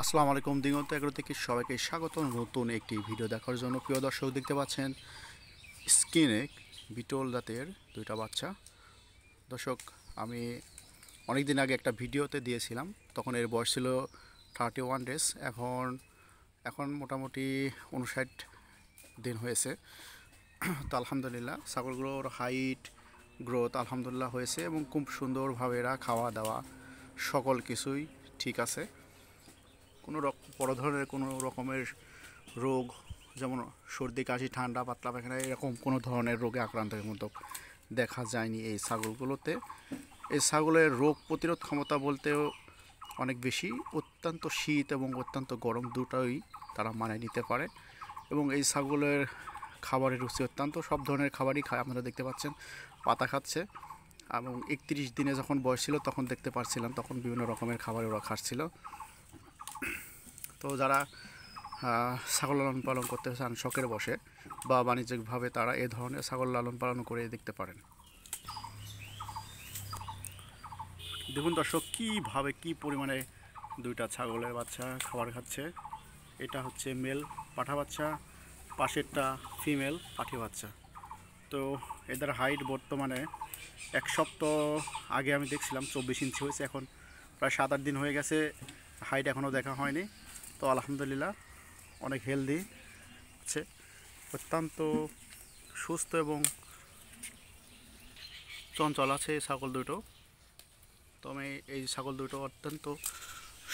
আসসালামু আলাইকুম। দিগন্ত এগ্রো থেকে সবাইকে স্বাগত নতুন একটি ভিডিও দেখার জন্য। প্রিয় দর্শক, দেখতে পাচ্ছেন স্কিনে বিটল জাতের দুইটা বাচ্চা। দর্শক, আমি অনেক দিন আগে একটা ভিডিওতে দিয়েছিলাম, তখন এর বয়স ছিল 31 ডেজ। এখন মোটামুটি 59 দিন হয়েছে। তো আলহামদুলিল্লাহ ছাগলগুলোর হাইট গ্রোথ আলহামদুলিল্লাহ হয়েছে এবং খুব সুন্দরভাবে এরা খাওয়া দাওয়া সকল কিছুই ঠিক আছে। কোনো বড় ধরনের কোনো রকমের রোগ, যেমন সর্দি কাশি ঠান্ডা পাতলা পায়খানা, এরকম কোনো ধরনের রোগে আক্রান্তের মতো দেখা যায়নি এই ছাগলগুলোতে। এই ছাগলের রোগ প্রতিরোধ ক্ষমতা বলতেও অনেক বেশি। অত্যন্ত শীত এবং অত্যন্ত গরম দুটোই তারা মানিয়ে নিতে পারে। এবং এই ছাগলের খাবারের রুচি অত্যন্ত, সব ধরনের খাবারই খায়। আপনারা দেখতে পাচ্ছেন পাতা খাচ্ছে, এবং 31 দিনে যখন বয়স ছিল তখন দেখতে পাচ্ছিলাম, তখন বিভিন্ন রকমের খাবার ওরা খাচ্ছিল। তো যারা ছাগল লালন পালন করতে চান শখের বসে বা বাণিজ্যিকভাবে, তারা এ ধরনের ছাগল লালন পালন করে দেখতে পারেন। দেখুন দর্শক, কীভাবে কী পরিমাণে দুইটা ছাগলের বাচ্চা খাবার খাচ্ছে। এটা হচ্ছে মেল পাঠা বাচ্চা, পাশেরটা ফিমেল পাঠি বাচ্চা। তো এদের হাইট বর্তমানে 1 সপ্তাহ আগে আমি দেখছিলাম 24 ইঞ্চি হয়েছে, এখন প্রায় 7-8 দিন হয়ে গেছে, হাইট এখনও দেখা হয়নি। তো আলহামদুলিল্লাহ অনেক হেলদি আছে, অত্যন্ত সুস্থ এবং চঞ্চল আছে এই ছাগল দুটো। তো আমি এই ছাগল দুটো অত্যন্ত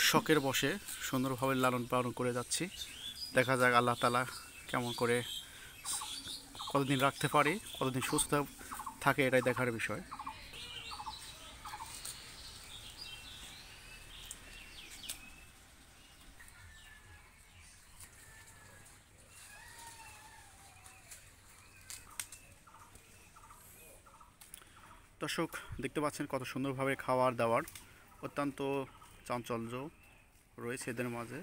শখের বসে সুন্দরভাবে লালন পালন করে যাচ্ছি। দেখা যাক আল্লাহ তাআলা কেমন করে কতদিন রাখতে পারি, কতদিন সুস্থ থাকে, এটাই দেখার বিষয়। দর্শক, দেখতে পাচ্ছেন কত সুন্দরভাবে খাওয়ার দাওয়ার, অত্যন্ত চাঞ্চল্য রয়েছে এদের মাঝে।